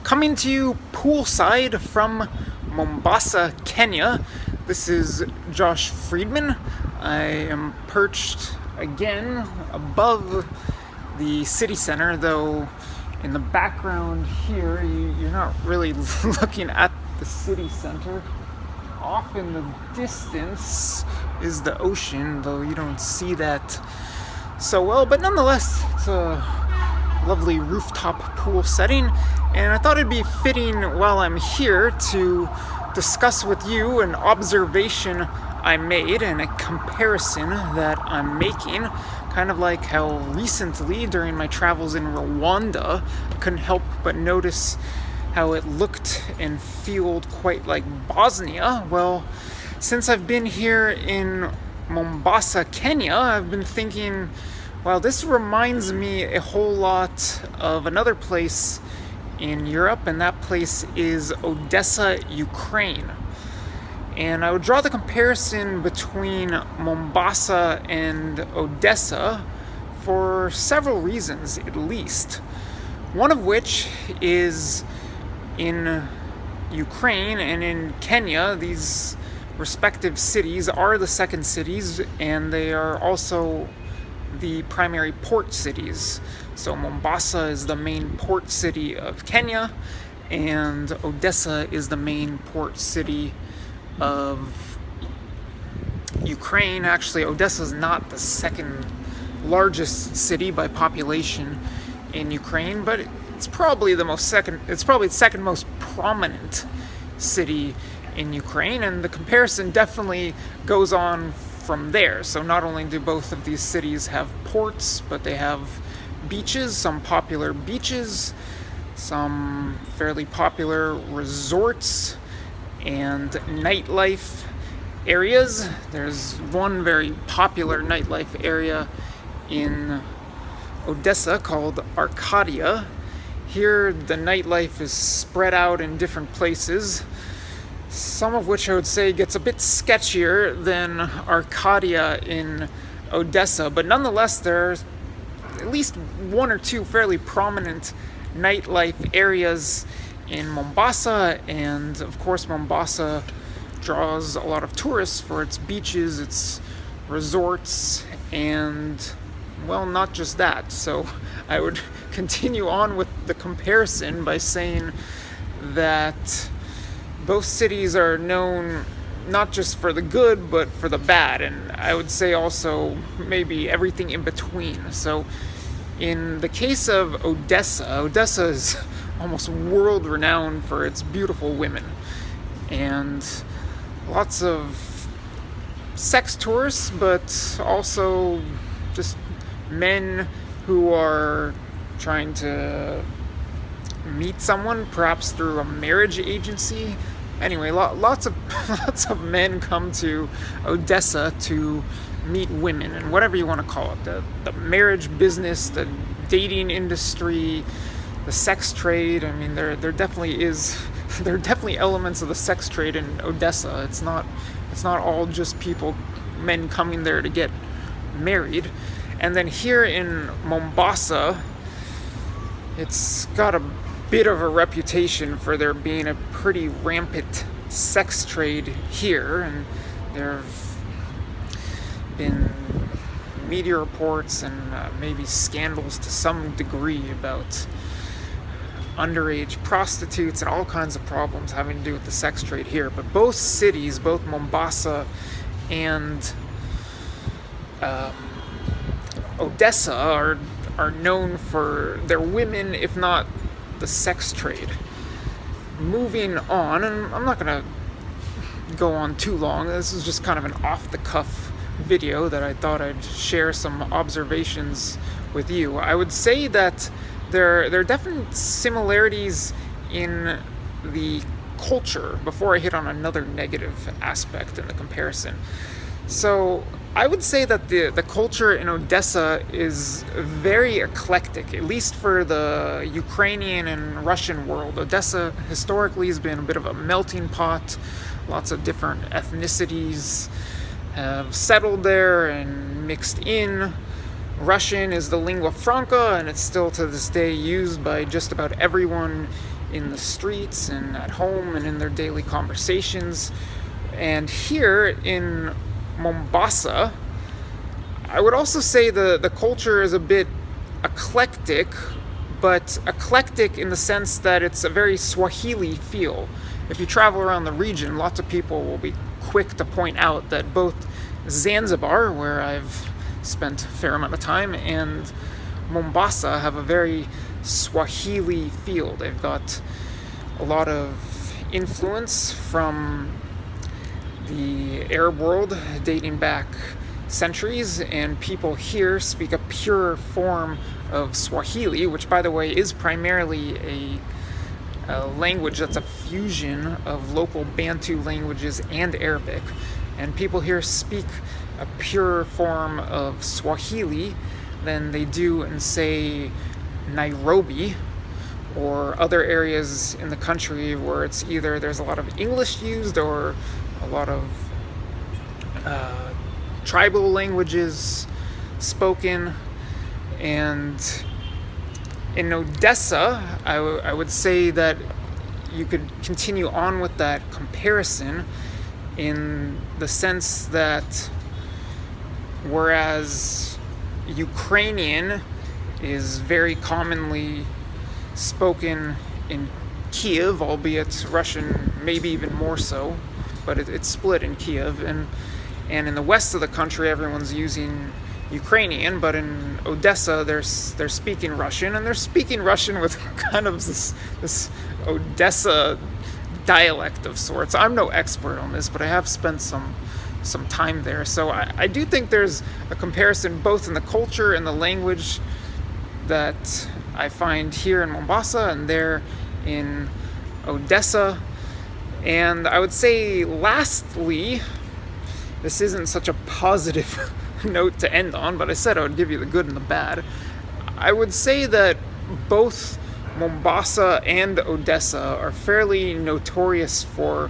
coming to you poolside from Mombasa, Kenya. This is Josh Friedman. I am perched again above the city center, though in the background here you're not really looking at the city center. Off in the distance is the ocean, though you don't see that so well, but nonetheless it's a lovely rooftop pool setting, and I thought it'd be fitting while I'm here to discuss with you an observation I made and a comparison that I'm making, kind of like how recently during my travels in Rwanda I couldn't help but notice how it looked and felt quite like Bosnia. Well, since I've been here in Mombasa, Kenya, I've been thinking, wow, this reminds me a whole lot of another place in Europe, and that place is Odessa, Ukraine. And I would draw the comparison between Mombasa and Odessa for several reasons, at least. One of which is in Ukraine and in Kenya, these respective cities are the second cities, and they are also the primary port cities. So Mombasa is the main port city of Kenya, and Odessa is the main port city of Ukraine. Actually, Odessa is not the second largest city by population in Ukraine, but it's probably the second most prominent city in Ukraine, and the comparison definitely goes on from there. So not only do both of these cities have ports, but they have beaches, some popular beaches, some fairly popular resorts and nightlife areas. There's one very popular nightlife area in Odessa called Arcadia. Here the nightlife is spread out in different places, some of which I would say gets a bit sketchier than Arcadia in Odessa, but nonetheless there are at least one or two fairly prominent nightlife areas in Mombasa, and of course Mombasa draws a lot of tourists for its beaches, its resorts, and well, not just that. So I would continue on with the comparison by saying that both cities are known not just for the good, but for the bad, and I would say also maybe everything in between. So in the case of Odessa is almost world-renowned for its beautiful women, and lots of sex tourists, but also just men who are trying to meet someone, perhaps through a marriage agency. Anyway, lots of men come to Odessa to meet women, and whatever you want to call it, the marriage business, the dating industry, the sex trade. I mean, there definitely are elements of the sex trade in Odessa. It's not all just men coming there to get married. And then here in Mombasa, it's got a bit of a reputation for there being a pretty rampant sex trade here, and there have been media reports and maybe scandals to some degree about underage prostitutes and all kinds of problems having to do with the sex trade here. But both cities, both Mombasa and Odessa, are known for their women, if not the sex trade. Moving on, and I'm not going to go on too long. This is just kind of an off-the-cuff video that I thought I'd share some observations with you. I would say that there are definite similarities in the culture before I hit on another negative aspect in the comparison. So I would say that the culture in Odessa is very eclectic, at least for the Ukrainian and Russian world. Odessa historically has been a bit of a melting pot. Lots of different ethnicities have settled there and mixed in. Russian is the lingua franca, and it's still to this day used by just about everyone in the streets and at home and in their daily conversations. And here in Mombasa, I would also say the culture is a bit eclectic, but eclectic in the sense that it's a very Swahili feel. If you travel around the region, lots of people will be quick to point out that both Zanzibar, where I've spent a fair amount of time, and Mombasa have a very Swahili feel. They've got a lot of influence from the Arab world dating back centuries, and people here speak a pure form of Swahili, which, by the way, is primarily a language that's a fusion of local Bantu languages and Arabic. And people here speak a pure form of Swahili than they do in, say, Nairobi or other areas in the country where it's either there's a lot of English used or a lot of tribal languages spoken. And in Odessa, I would say that you could continue on with that comparison in the sense that whereas Ukrainian is very commonly spoken in Kiev, albeit Russian maybe even more so, but it's split in Kiev, and in the west of the country everyone's using Ukrainian, but in Odessa they're speaking Russian, and they're speaking Russian with kind of this Odessa dialect of sorts. I'm no expert on this, but I have spent some time there, so I do think there's a comparison both in the culture and the language that I find here in Mombasa and there in Odessa. And I would say lastly, this isn't such a positive note to end on, but I said I would give you the good and the bad. I would say that both Mombasa and Odessa are fairly notorious for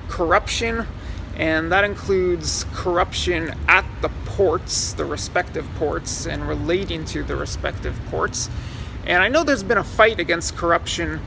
corruption, and that includes corruption at the ports, the respective ports, and relating to the respective ports. And I know there's been a fight against corruption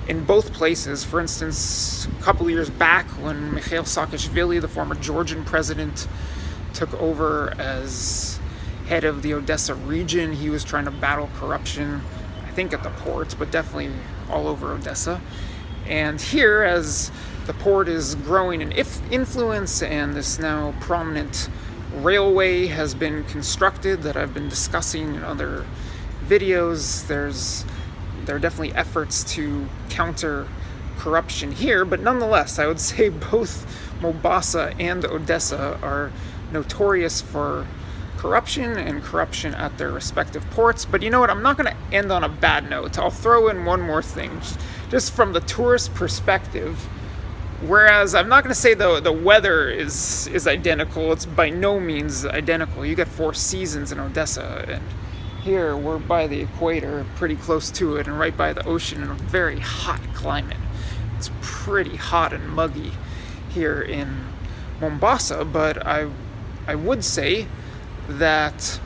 in both places. For instance, a couple of years back when Mikhail Saakashvili, the former Georgian president, took over as head of the Odessa region, he was trying to battle corruption, I think at the ports, but definitely all over Odessa. And here, as the port is growing in influence and this now prominent railway has been constructed that I've been discussing in other videos, there are definitely efforts to counter corruption here, but nonetheless, I would say both Mombasa and Odessa are notorious for corruption and corruption at their respective ports. But you know what? I'm not going to end on a bad note. I'll throw in one more thing, just from the tourist perspective. Whereas I'm not going to say the weather is identical. It's by no means identical. You get 4 seasons in Odessa, and here we're by the equator, pretty close to it, and right by the ocean in a very hot climate. It's pretty hot and muggy here in Mombasa, but I would say that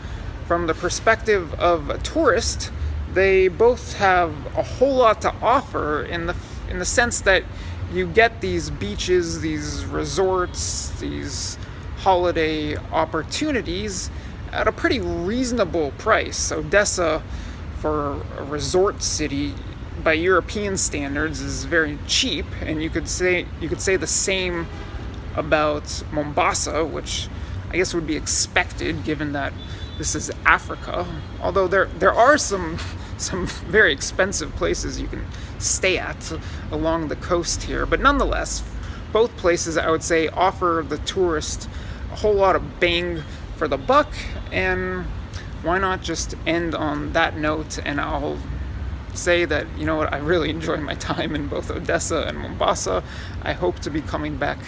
from the perspective of a tourist, they both have a whole lot to offer in the sense that you get these beaches, these resorts, these holiday opportunities at a pretty reasonable price. Odessa, for a resort city by European standards, is very cheap, and you could say the same about Mombasa, which I guess would be expected given that this is Africa. Although there are some very expensive places you can stay at along the coast here, but nonetheless, both places I would say offer the tourist a whole lot of bang for the buck. And why not just end on that note, and I'll say that, you know what, I really enjoy my time in both Odessa and Mombasa. I hope to be coming back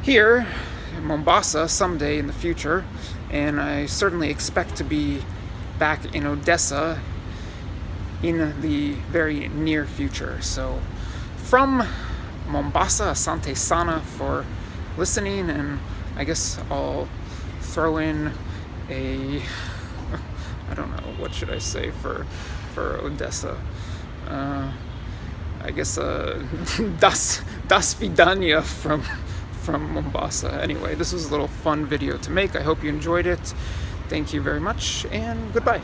here in Mombasa someday in the future, and I certainly expect to be back in Odessa in the very near future. So from Mombasa, asante sana for listening, and I guess I'll throw in I don't know, what should I say for Odessa? I guess das vidania from Mombasa. Anyway, this was a little fun video to make. I hope you enjoyed it. Thank you very much, and goodbye.